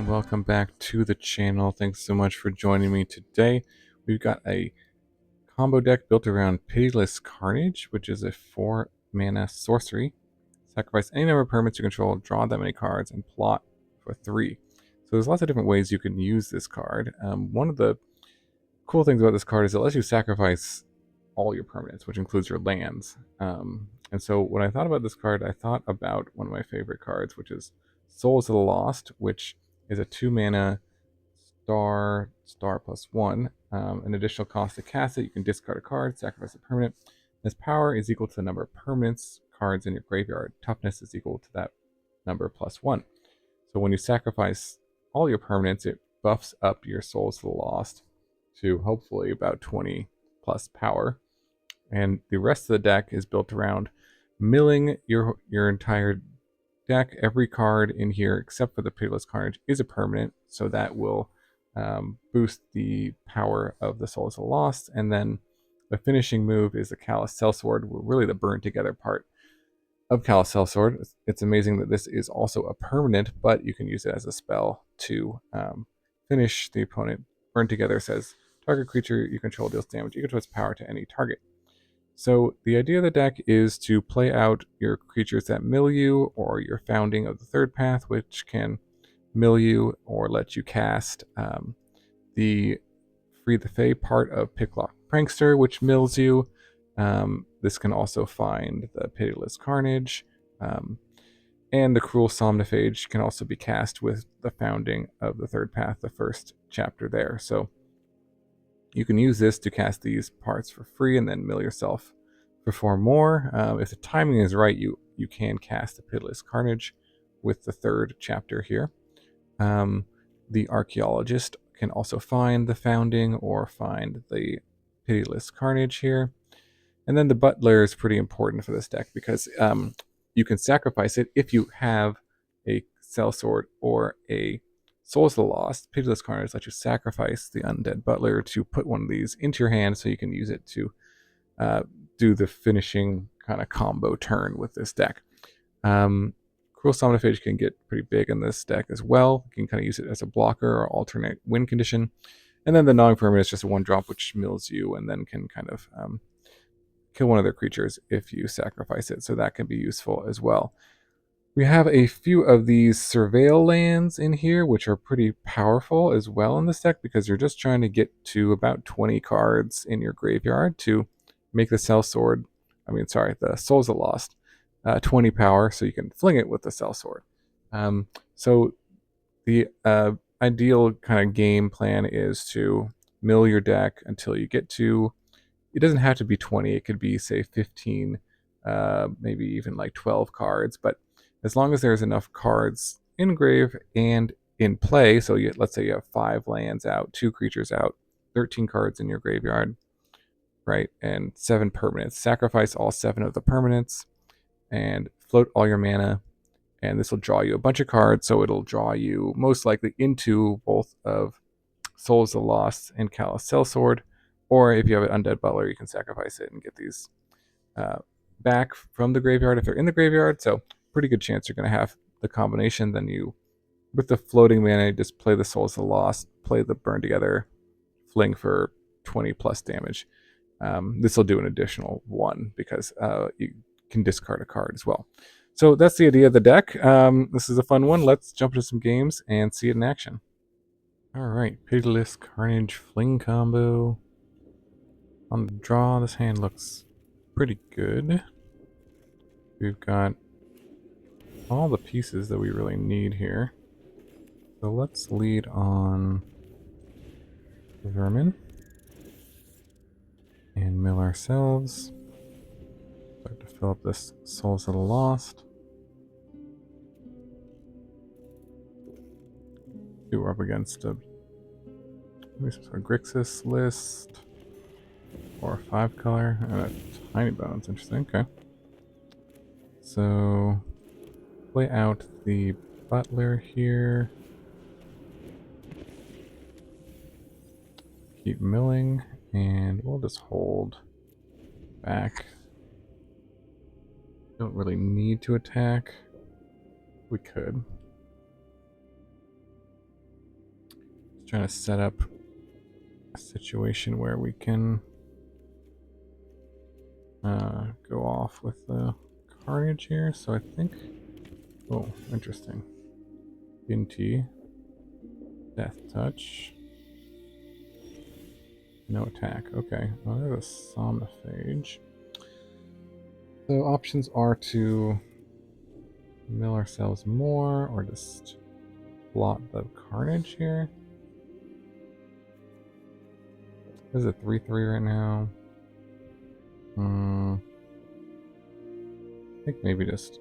welcome back to the channel. Thanks so much for joining me today. We've got a combo deck built around Pitiless Carnage, which is a 4-mana sorcery. Sacrifice any number of permanents you control, draw that many cards, and plot for 3. So there's lots of different ways you can use this card. One of the cool things about this card is it lets you sacrifice all your permanents, which includes your lands. And so when I thought about this card, I thought about one of my favorite cards, which is Souls of the Lost, which is a 2-mana star +1. An additional cost to cast it. You can discard a card, sacrifice a permanent. This power is equal to the number of permanents cards in your graveyard. Toughness is equal to that number +1. So when you sacrifice all your permanents, it buffs up your Souls of the Lost to hopefully about 20 plus power. And the rest of the deck is built around milling your entire deck. Every card in here, except for the Pitiless Carnage, is a permanent, so that will boost the power of the Souls of the Lost. And then the finishing move is the Callous Sell-Sword, really the burn together part of Callous Sell-Sword. It's amazing that this is also a permanent, but you can use it as a spell to finish the opponent. Burn together says target creature you control deals damage equal to its power to any target. So the idea of the deck is to play out your creatures that mill you, or your Founding of the Third Path, which can mill you or let you cast the Free the Fae part of Picklock Prankster, which mills you. This can also find the Pitiless Carnage, and the Cruel Somnophage can also be cast with the Founding of the Third Path, the first chapter there. So you can use this to cast these parts for free and then mill yourself for 4 more. If the timing is right, you can cast the Pitiless Carnage with the third chapter here. The Archaeologist can also find the Founding or find the Pitiless Carnage here. And then the Butler is pretty important for this deck because you can sacrifice it if you have a Sell-Sword or a Souls of the Lost. Pitiless Carnage lets you sacrifice the Undead Butler to put one of these into your hand so you can use it to do the finishing kind of combo turn with this deck. Cruel Somnophage can get pretty big in this deck as well. You can kind of use it as a blocker or alternate win condition. And then the Gnawing Vermin is just a 1-drop which mills you and then can kind of kill one of their creatures if you sacrifice it. So that can be useful as well. We have a few of these Surveil lands in here, which are pretty powerful as well in this deck because you're just trying to get to about 20 cards in your graveyard to make the the Souls of the Lost 20 power, so you can fling it with the Sell-Sword. So the ideal kind of game plan is to mill your deck until you get to, it doesn't have to be 20, it could be say 15, maybe even like 12 cards, but as long as there's enough cards in grave and in play, so let's say you have 5 lands out, 2 creatures out, 13 cards in your graveyard, right, and 7 permanents. Sacrifice all 7 of the permanents and float all your mana, and this will draw you a bunch of cards, so it'll draw you most likely into both of Souls of the Lost and Callous Sell-Sword, or if you have an Undead Butler, you can sacrifice it and get these back from the graveyard if they're in the graveyard. So pretty good chance you're going to have the combination. Then you, with the floating mana, just play the Souls of the Lost, play the Burn Together, Fling for 20 plus damage. This will do an additional 1 because you can discard a card as well. So that's the idea of the deck. This is a fun one. Let's jump into some games and see it in action. Alright, Pitiless Carnage Fling combo. On the draw, this hand looks pretty good. We've got all the pieces that we really need here. So let's lead on Vermin and mill ourselves. Start to fill up this Souls of the Lost. We're up against maybe some sort of Grixis list or a 5-color and a Tinybones. Interesting. Okay. So play out the Butler here. Keep milling, and we'll just hold back. Don't really need to attack. We could. Trying to set up a situation where we can go off with the Carnage here. So I think, oh, interesting. Binti, Death Touch, no attack. Okay, well, there's a Somnophage. So options are to mill ourselves more or just blot the Carnage here. This is a 3/3 right now. I think maybe just,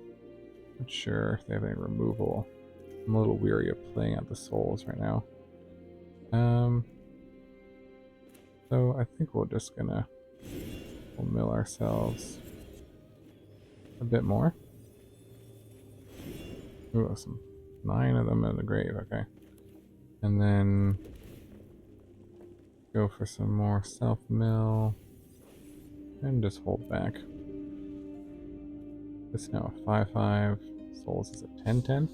not sure if they have any removal. I'm a little weary of playing out the souls right now. So I think we'll mill ourselves a bit more. Ooh, 9 of them in the grave, okay. And then go for some more self-mill and just hold back. This is now a 5/5. Souls is a 10/10.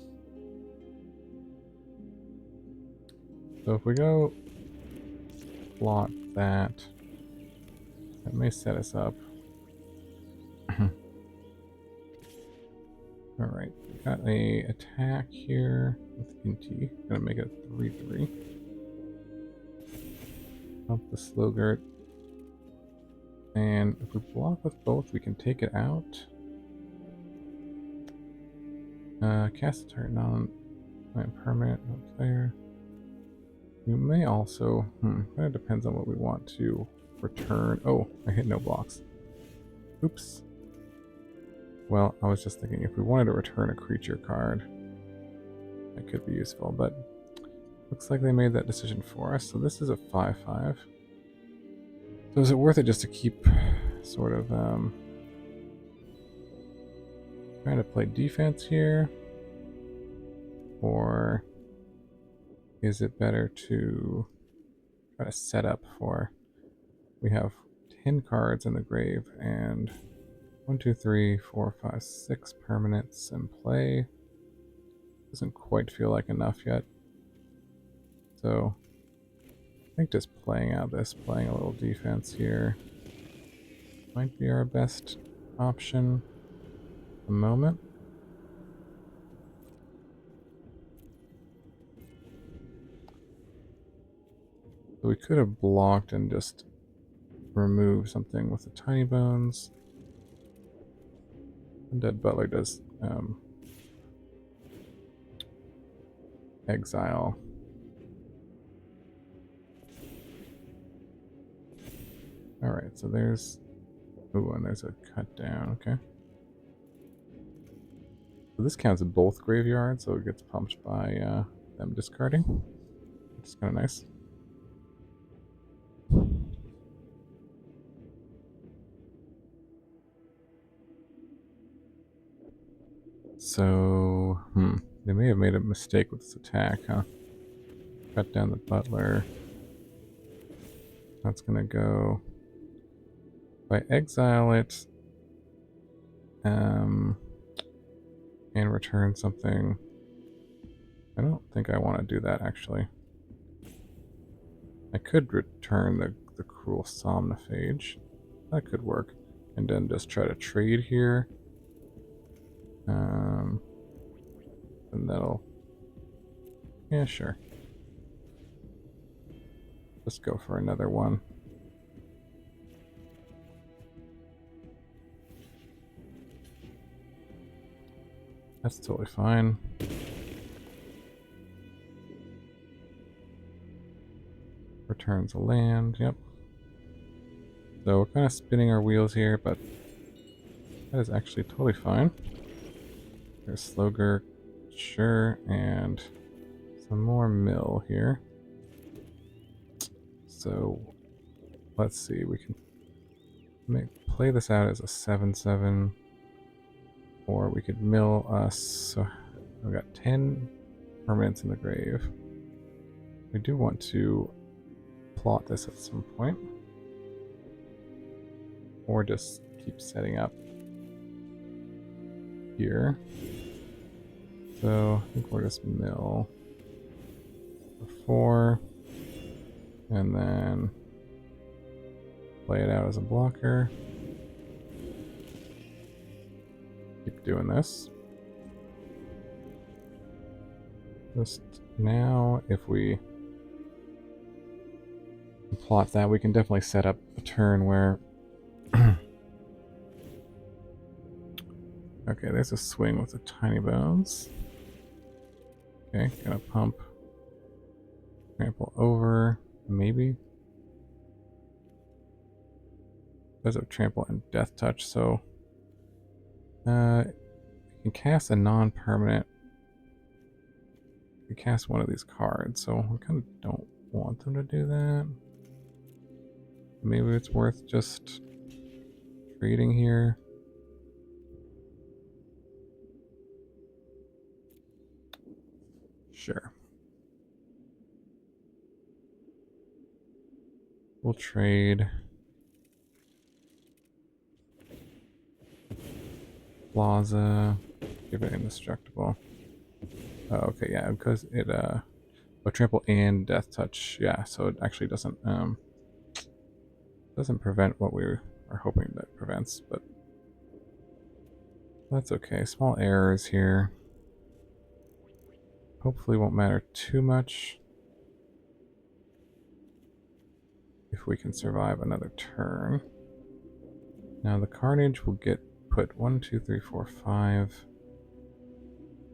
So if we go plot that, that may set us up. Alright, got a attack here with Inti. Gonna make it a 3/3. Up the Slogurt. And if we block with both, we can take it out. Cast a target non-permanent, no player. We may also, kind of depends on what we want to return. Oh, I hit no blocks. Oops. Well, I was just thinking if we wanted to return a creature card, that could be useful, but looks like they made that decision for us. So this is a 5/5. So is it worth it just to keep sort of trying to play defense here? Or is it better to try to set up for, we have 10 cards in the grave and 1, 2, 3, 4, 5, 6 permanents in play. Doesn't quite feel like enough yet. So I think just playing out this, playing a little defense here might be our best option at the moment. So we could have blocked and just removed something with the Tinybones. Undead Butler does exile. Alright, so there's... Ooh, and there's a cut down, okay. So this counts as both graveyards, so it gets pumped by them discarding. Which is kind of nice. So, they may have made a mistake with this attack, huh? Cut down the Butler. That's gonna go... If I exile it, and return something, I don't think I want to do that, actually. I could return the Cruel Somnophage. That could work. And then just try to trade here. And that'll... Yeah, sure. Let's go for another one. That's totally fine. Returns a land, yep. So we're kind of spinning our wheels here, but that is actually totally fine. There's Slogurt, sure, and some more mill here. So let's see, we can play this out as a 7/7, or we could mill us. So we've got 10 permanents in the grave. We do want to plot this at some point, or just keep setting up here. So I think we'll just mill the 4. And then play it out as a blocker. Keep doing this. Just now, if we plot that, we can definitely set up a turn where... Okay, there's a swing with the Tinybones. Okay, gonna pump. Trample over, maybe. Does have trample and death touch, so you can cast a non-permanent. You cast one of these cards, so I kind of don't want them to do that. Maybe it's worth just trading here. Sure. We'll trade. Plaza. Give it indestructible. Oh, okay, yeah, because it trample and death touch. Yeah, so it actually doesn't prevent what we are hoping that prevents, but that's okay. Small errors here. Hopefully won't matter too much if we can survive another turn. Now the Carnage will get put 1, 2, 3, 4, 5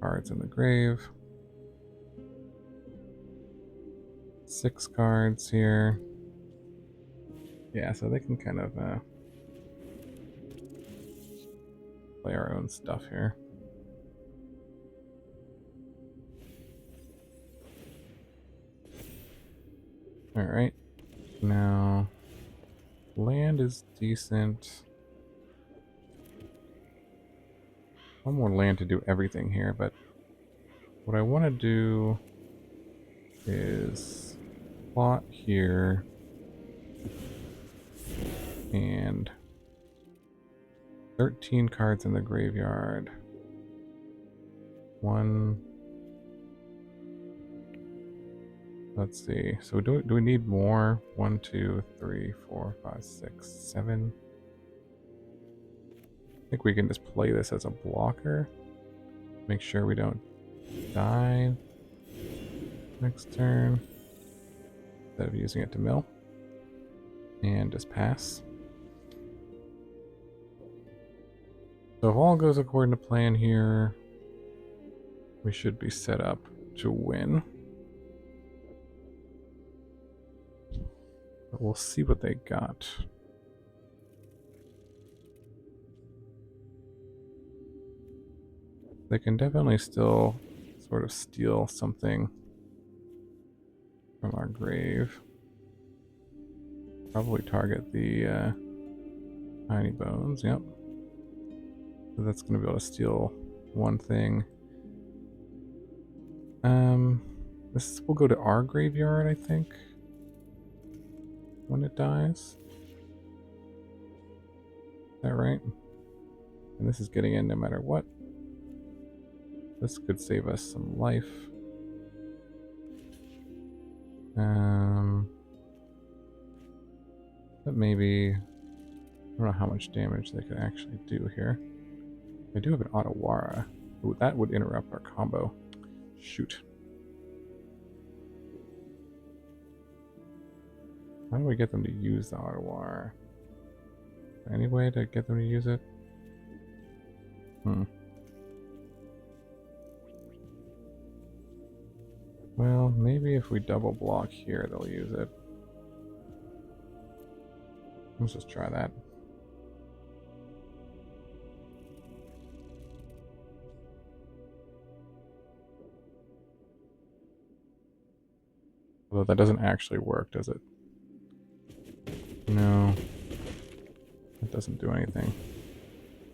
cards in the grave. 6 cards here. Yeah, so they can kind of play our own stuff here. Alright. Now, land is decent. One more land to do everything here, but what I want to do is plot here and 13 cards in the graveyard. One. Let's see. So do we need more? 1, 2, 3, 4, 5, 6, 7. I think we can just play this as a blocker. Make sure we don't die next turn instead of using it to mill. And just pass. So if all goes according to plan here, we should be set up to win. But we'll see what they got. They can definitely still sort of steal something from our grave. Probably target the Tinybones, yep. So that's going to be able to steal one thing. This will go to our graveyard, I think, when it dies. Is that right? And this is getting in no matter what. This could save us some life. But maybe... I don't know how much damage they could actually do here. I do have an Otawara. Ooh, that would interrupt our combo. Shoot. How do we get them to use the Otawara? Any way to get them to use it? Well, maybe if we double block here, they'll use it. Let's just try that. Although that doesn't actually work, does it? No. It doesn't do anything.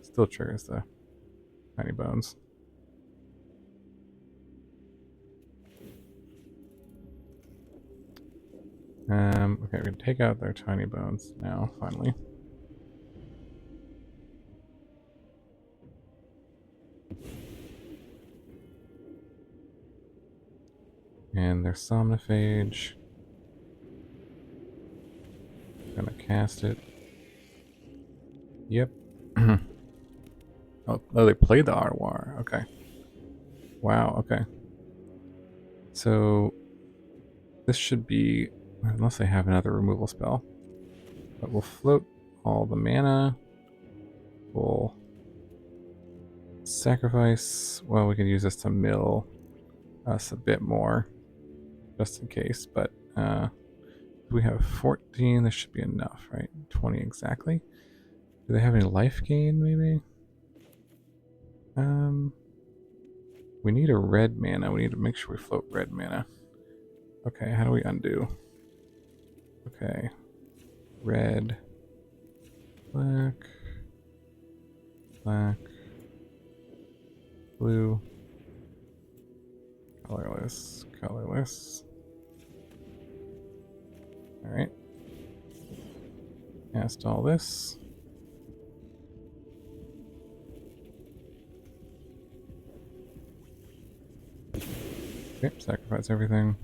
Still triggers the Tinybones. Okay, we can take out their Tinybones now, finally. And their Somnophage. cast it. Yep. Oh, they played the Arwar. Okay. Wow, okay. So this should be, unless they have another removal spell. But we'll float all the mana. We'll sacrifice, well, we can use this to mill us a bit more, just in case, but we have 14, this should be enough, right? 20 exactly. Do they have any life gain, maybe? We need a red mana. We need to make sure we float red mana. Okay, how do we undo? Okay. Red. Black. Black. Blue. Colorless. Colorless. Alright. Cast all this. Okay, sacrifice everything.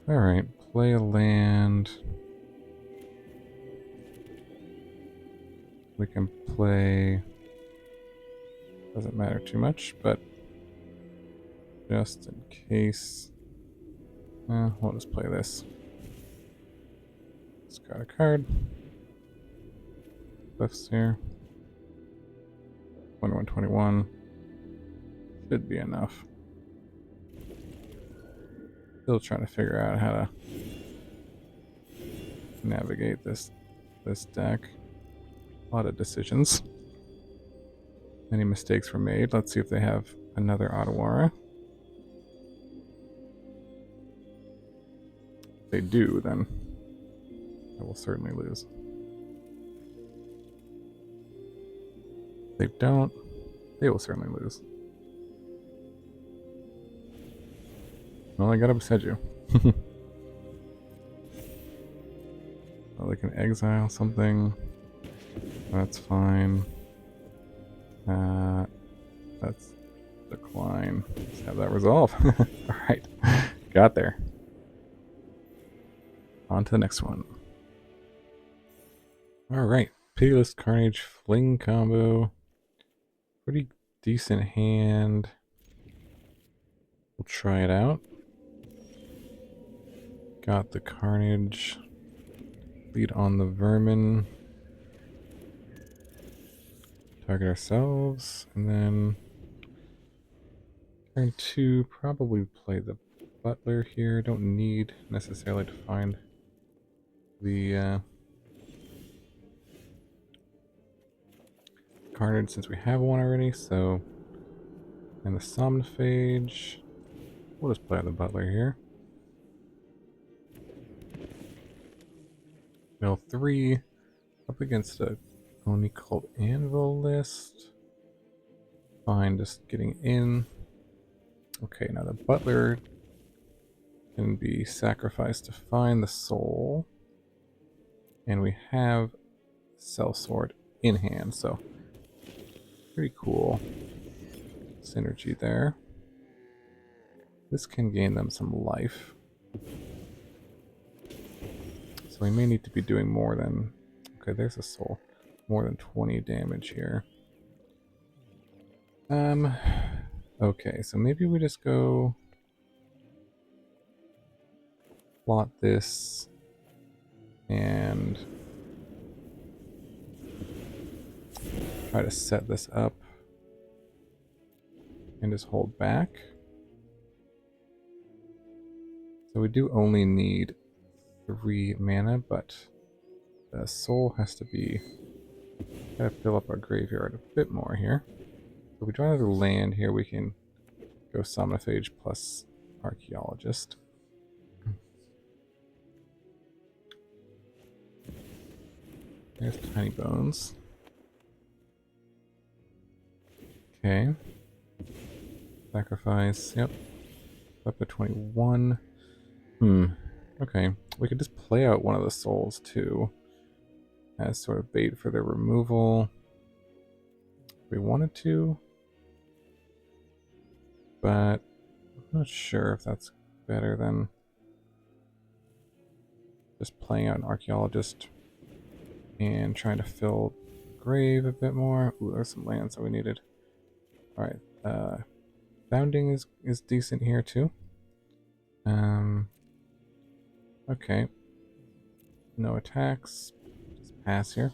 Alright, play a land. We can play... Doesn't matter too much, but just in case... we'll just play this. Discard a card. Cliffs here. 2121. Should be enough. Still trying to figure out how to navigate this deck. A lot of decisions. Many mistakes were made. Let's see if they have another Otawara. If they do, then I will certainly lose. If they don't, they will certainly lose. Well, I got to beside you. Well, they can exile something. That's fine. That's decline. Let's have that resolve. Alright. Got there. On to the next one. Alright. Pitiless Carnage Fling combo. Pretty decent hand. We'll try it out. Got the Carnage. Lead on the Vermin. Target ourselves. And then turn 2, probably play the Butler here. Don't need necessarily to find the Carnage since we have one already, so... And the Somnophage. We'll just play the Butler here. Mill 3. Up against a Oni Cult Anvil list. Fine, just getting in. Okay, now the Butler can be sacrificed to find the soul. And we have Sell-Sword in hand, so pretty cool synergy there. This can gain them some life. So we may need to be doing more than... Okay, there's a soul. More than 20 damage here. Okay, so maybe we just go... plot this... and... try to set this up. And just hold back. So we do only need 3 mana, but the soul has to be... gotta fill up our graveyard a bit more here. So if we draw another land here, we can go Somnophage plus Archaeologist. There's Tinybones. Okay. Sacrifice, yep. Up to 21. Okay. We could just play out one of the souls too, as sort of bait for their removal. If we wanted to. But I'm not sure if that's better than... Just playing out an Archaeologist and trying to fill grave a bit more. Ooh, there's some lands that we needed. Alright, Bounding is decent here too. Okay. No attacks. Just pass here.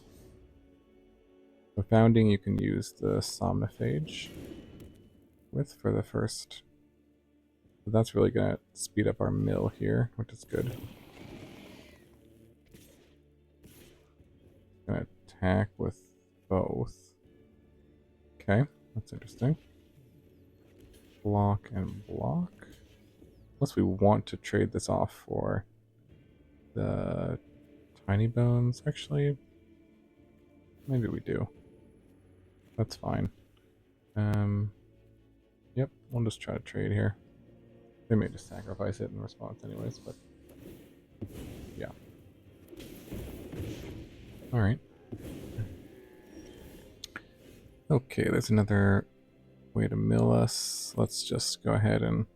For Founding, you can use the Somnophage with for the first. So that's really going to speed up our mill here, which is good. Going to attack with both. Okay, that's interesting. Block and block. Unless we want to trade this off for the Tinybones. Actually, maybe we do. That's fine. Yep, we'll just try to trade here. They may just sacrifice it in response anyways, but yeah. Alright. Okay, there's another way to mill us. Let's just go ahead and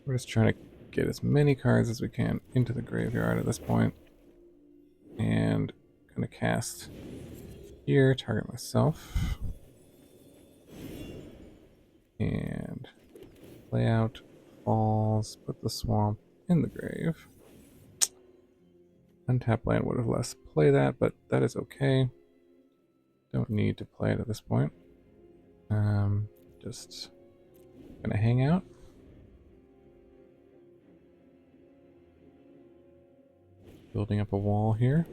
we're just trying to get as many cards as we can into the graveyard at this point. And gonna cast here, target myself. And play out falls, put the swamp in the grave. Untap land would have less play that, but that is okay. Don't need to play it at this point. Just gonna hang out. Building up a wall here.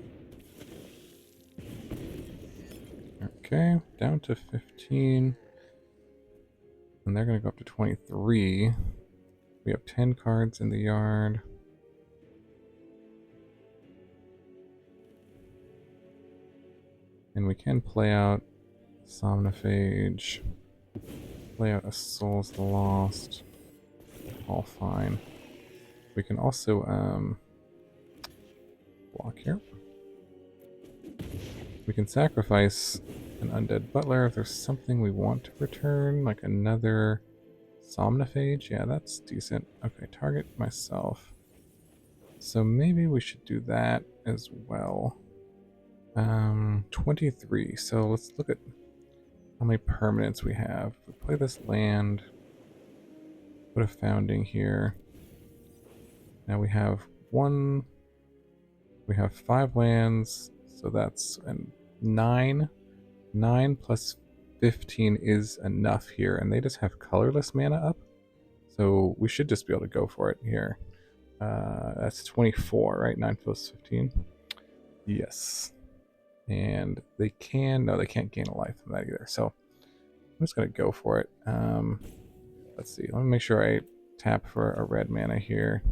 Okay, down to 15. And they're gonna go up to 23. We have 10 cards in the yard. And we can play out Somnophage. Play out a Souls Lost. All fine. We can also block here. We can sacrifice an Undead Butler if there's something we want to return, like another Somnophage. Yeah, that's decent. Okay, target myself. So maybe we should do that as well. 23. So let's look at how many permanents we have. We play this land. Put a founding here. Now we have one. We have 5 lands, so that's 9. 9 plus 15 is enough here, and they just have colorless mana up. So we should just be able to go for it here. That's 24, right? 9 plus 15. Yes. And they can, no, they can't gain a life from that either. So I'm just going to go for it. Let's see. Let me make sure I tap for a red mana here.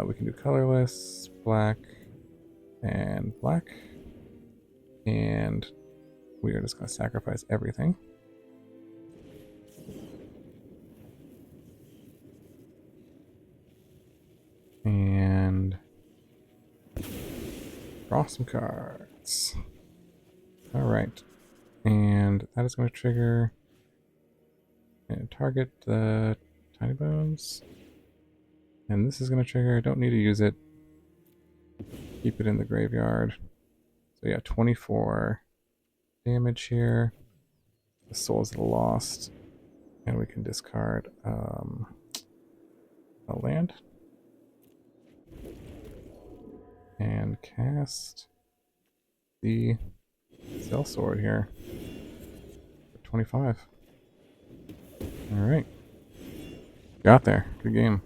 We can do colorless, black, and black. And we are just going to sacrifice everything. And draw some cards. Alright. And that is going to trigger and target the Tinybones. And this is going to trigger. I don't need to use it. Keep it in the graveyard. So yeah, 24 damage here. The Souls of the Lost. And we can discard a land. And cast the Sell-Sword here for 25. Alright. Got there. Good game.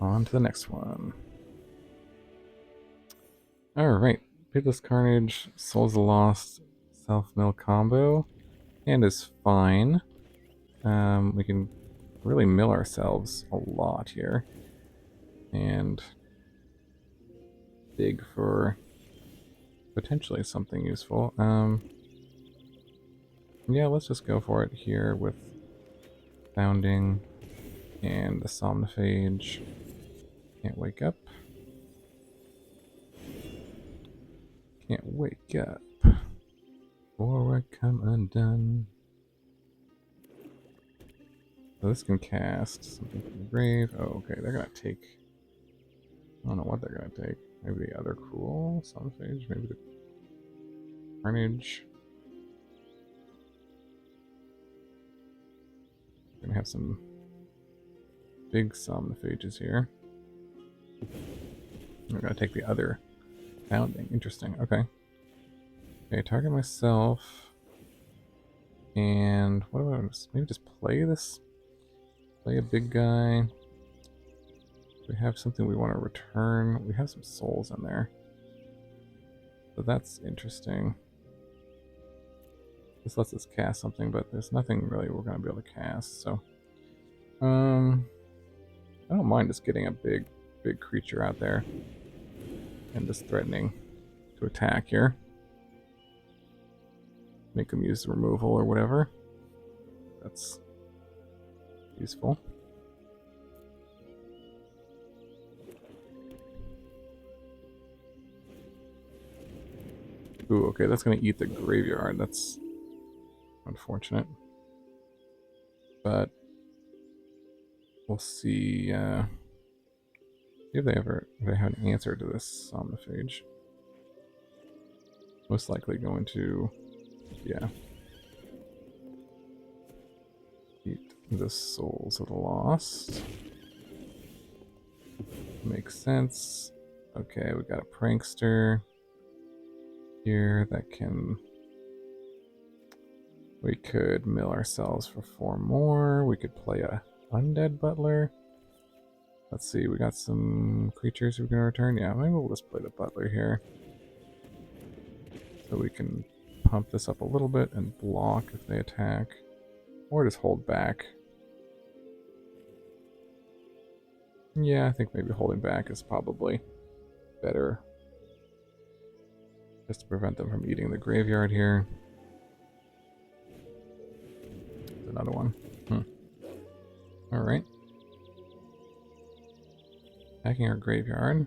On to the next one. Alright. Pitiless Carnage, Souls of the Lost, self-mill combo. And is fine. We can really mill ourselves a lot here. And dig for potentially something useful. Yeah, let's just go for it here with Founding and the Somnophage. Can't wake up. Can't wake up. Or I come undone. So this can cast something from the grave. Oh, okay, they're gonna take I don't know what they're going to take. Maybe the other Cruel Somnophage, maybe the Carnage. We're going to have some big Somnophages here. We're going to take the other Founding. Interesting. Okay. Okay, target myself. And what do I maybe just play this? Play a big guy. We have something we want to return. We have some souls in there. So that's interesting. This lets us cast something, but there's nothing really we're going to be able to cast. So, I don't mind just getting a big creature out there and just threatening to attack here. Make them use the removal or whatever. That's useful. Ooh, okay, that's going to eat the graveyard. That's unfortunate. But we'll see if they have an answer to this Somnophage. Most likely going to, yeah, eat the Souls of the Lost. Makes sense. Okay, we got a Prankster here that can... We could mill ourselves for 4 more. We could play a Undead Butler. Let's see, we got some creatures we can return. Yeah, maybe we'll just play the Butler here. So we can pump this up a little bit and block if they attack. Or just hold back. Yeah, I think maybe holding back is probably better. Just to prevent them from eating the graveyard here. Another one. Alright. Attacking our graveyard.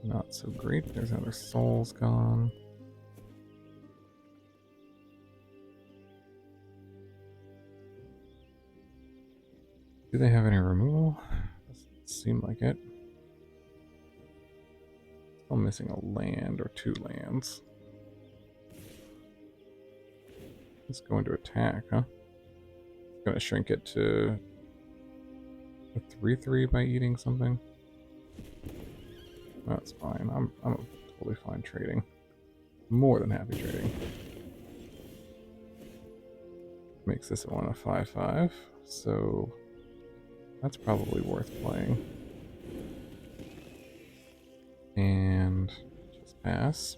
Not so great. There's another Soul's gone. Do they have any removal? Doesn't seem like it. Still missing a land or 2 lands. It's going to attack, huh? It's going to shrink it to a 3/3 by eating something. That's fine. I'm totally fine trading. More than happy trading. Makes this one a 5/5, so that's probably worth playing. And just pass.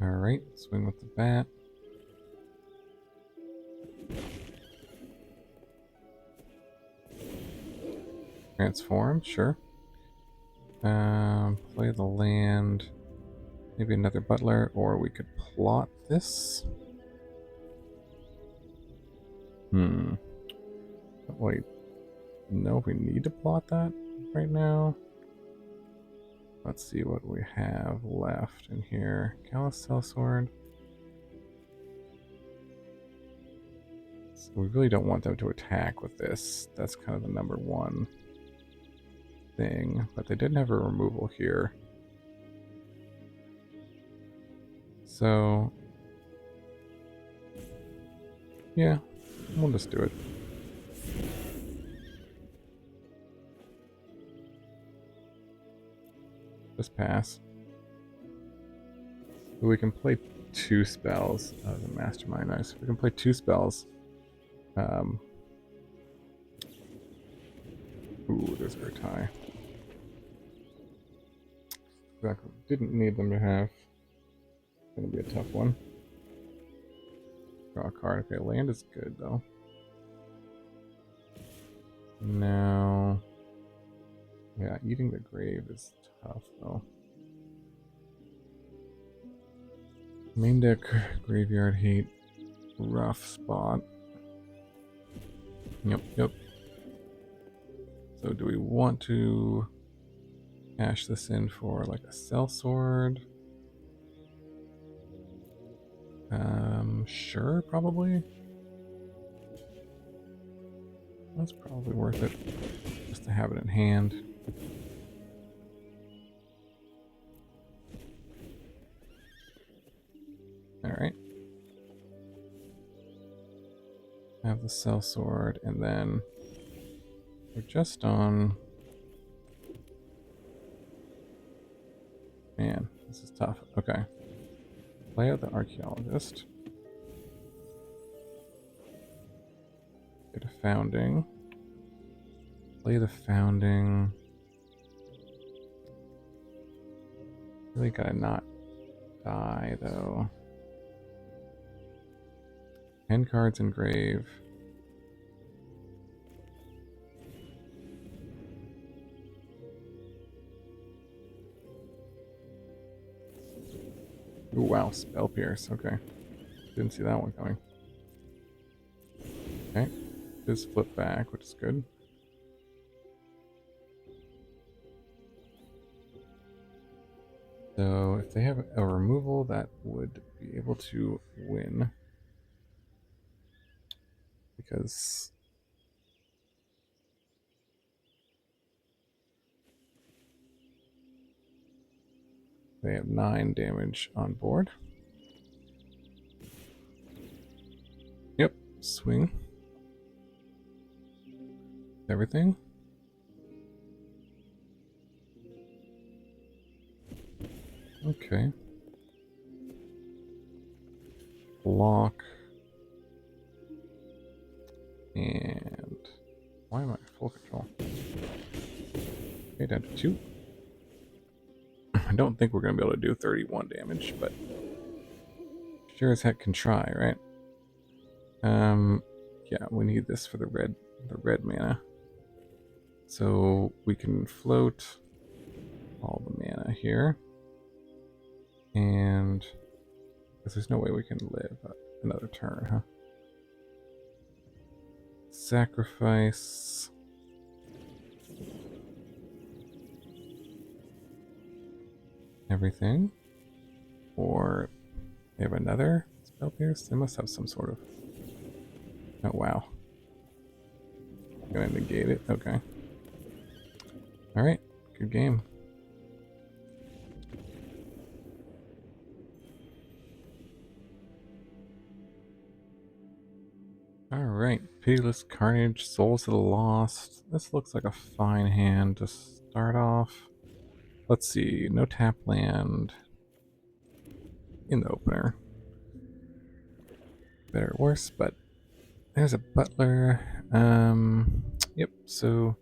Alright, swing with the bat. Transform, sure. Play the land. Maybe another Butler, or we could plot this. Wait, no, we need to plot that right now. Let's see what we have left in here. Callous Sell-Sword. So we really don't want them to attack with this. That's kind of the number one thing. But they didn't have a removal here. So, yeah, we'll just do it. Just pass. But we can play 2 spells. The Mastermind, nice. We can play 2 spells. Ooh, there's our tie. Exactly. Didn't need them to have. It's gonna be a tough one. Draw a card. Okay, land is good though. Now, yeah, eating the grave is tough though. Main deck graveyard hate, rough spot. Yep. So do we want to Cash this in for like a Sell-Sword. Sure, probably. That's probably worth it, just to have it in hand. Alright. Have the Sell-Sword, and then we're just on... Man, this is tough. Okay. Play out the Archaeologist. Get a Founding. Play the Founding. Really gotta not die, though. 10 cards in grave. Ooh, wow, Spell Pierce. Okay. Didn't see that one coming. Okay. Just flip back, which is good. So if they have a removal, that would be able to win. Because they have 9 damage on board. Yep, swing. Everything. Okay. Block. And why am I full control? Okay, down to 2. I don't think we're going to be able to do 31 damage, but sure as heck can try, right? Yeah, we need this for the red mana. So we can float all the mana here. And because there's no way we can live another turn, huh? Sacrifice. Everything. Or they have another Spell Pierce? They must have some sort of... Oh, wow. I'm gonna negate it. Okay. Alright. Good game. Alright. Pitiless Carnage, Souls of the Lost. This looks like a fine hand to start off. Let's see. No tap land in the opener. Better or worse, but there's a Butler. Yep, so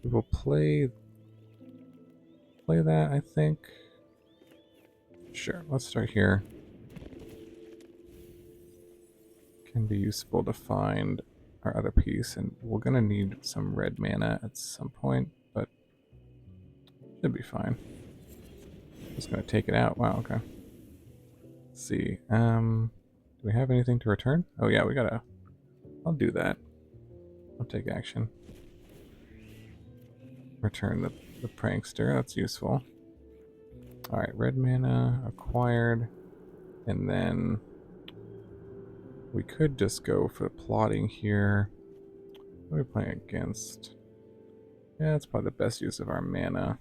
we will play that, I think. Sure, let's start here. Can be useful to find our other piece, and we're gonna need some red mana at some point, but should be fine. Just gonna take it out. Wow, okay. Let's see. Do we have anything to return? Oh yeah, we gotta... I'll do that. I'll take action. Return the Prankster, that's useful. Alright, red mana acquired, and then we could just go for the plotting here. What are we playing against? Yeah, that's probably the best use of our mana.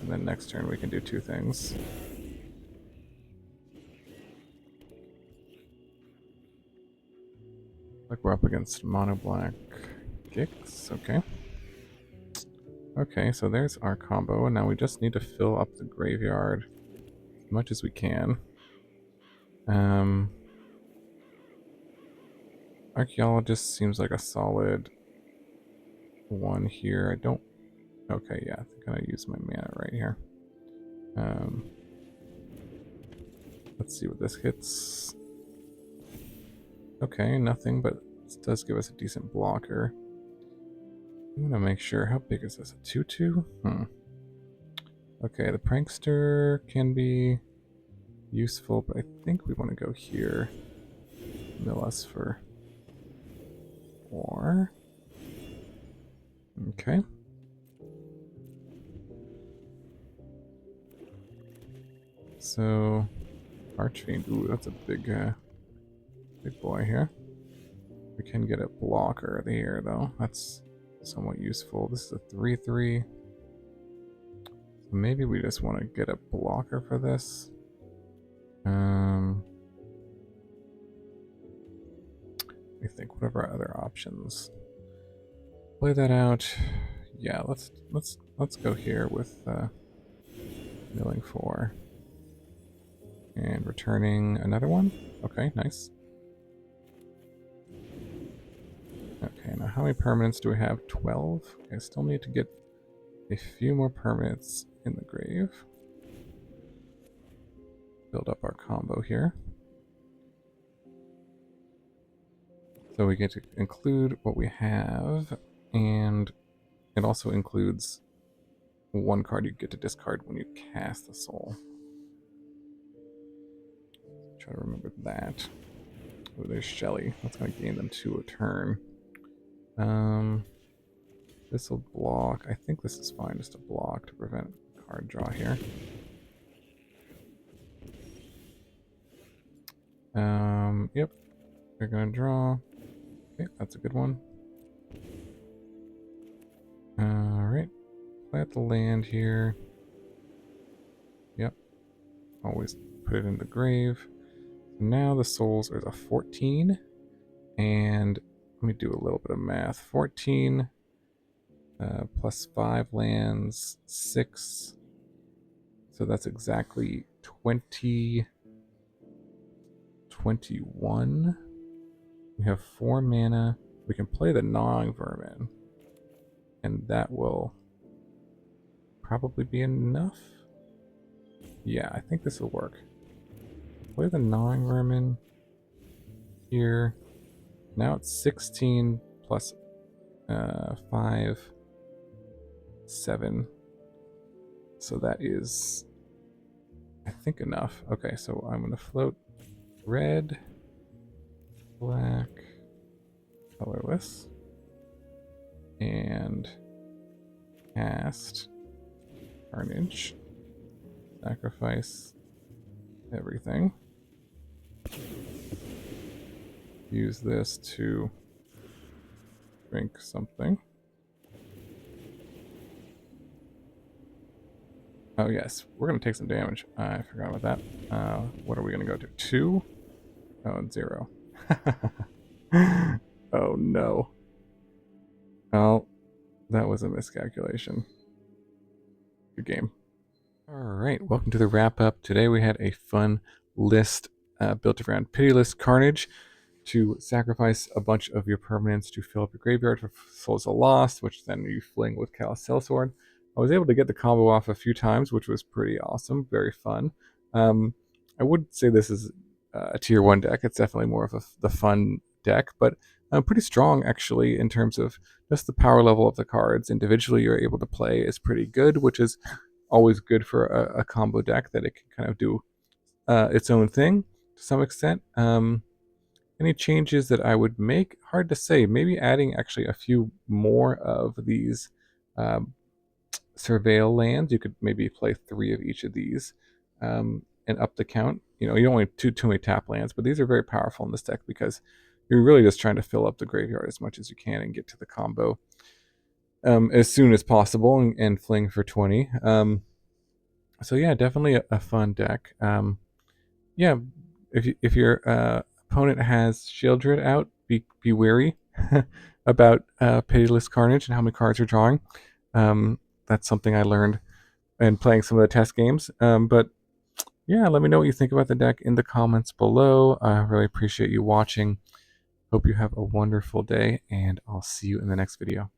And then next turn we can do 2 things. Like we're up against mono black Gix, okay. Okay, so there's our combo, and now we just need to fill up the graveyard as much as we can. Archaeologist seems like a solid one here. I don't... Okay, yeah, I think I'm gonna use my mana right here. Let's see what this hits. Okay, nothing, but this does give us a decent blocker. I'm gonna make sure, how big is this? A 2/2? Okay, the Prankster can be useful, but I think we want to go here. Mill us for 4. Okay. So Archfiend, ooh, that's a big boy here. We can get a blocker here though. That's somewhat useful. This is a 3/3. So maybe we just want to get a blocker for this. I think whatever other options. Play that out. Yeah, let's go here with milling 4 and returning another one. Okay, nice. Okay, now how many permanents do we have? 12. Okay, I still need to get a few more permanents in the grave. Build up our combo here. So we get to include what we have, and it also includes one card you get to discard when you cast the soul. Try to remember that. Oh, there's Shelly. That's going to gain them 2 a turn. This will block. I think this is fine, just a block to prevent card draw here. Yep. They're going to draw. Okay, that's a good one. Alright. Play out the land here. Yep. Always put it in the grave. Now the souls are a 14. And let me do a little bit of math. 14 plus 5 lands, 6. So that's exactly 20. 21. We have 4 mana. We can play the Gnawing Vermin, and that will probably be enough. Yeah, I think this will work. Play the Gnawing Vermin here. Now it's 16 plus 5, 7. So that is, I think, enough. Okay, so I'm going to float red, black, colorless, and cast Carnage. Sacrifice everything. Use this to drink something. Oh yes, we're going to take some damage. I forgot about that. What are we going to go to? 2? Oh, and 0. Oh no. Oh, that was a miscalculation. Good game. Alright, welcome to the wrap-up. Today we had a fun list built around Pitiless Carnage to sacrifice a bunch of your permanents to fill up your graveyard for Souls of Lost, which then you fling with Callous Sell-Sword. I was able to get the combo off a few times, which was pretty awesome, very fun. I would say this is a tier 1 deck. It's definitely more of the fun deck, but pretty strong actually in terms of just the power level of the cards. Individually you're able to play is pretty good, which is always good for a combo deck, that it can kind of do its own thing to some extent. Any changes that I would make? Hard to say. Maybe adding actually a few more of these Surveil lands. You could maybe play 3 of each of these and up the count. You know, you don't want too many tap lands, but these are very powerful in this deck because you're really just trying to fill up the graveyard as much as you can and get to the combo as soon as possible and fling for 20. So yeah, definitely a fun deck. Yeah, if your opponent has Shieldred out, be wary about Pitiless Carnage and how many cards you're drawing. That's something I learned in playing some of the test games. But yeah, let me know what you think about the deck in the comments below. I really appreciate you watching. Hope you have a wonderful day, and I'll see you in the next video.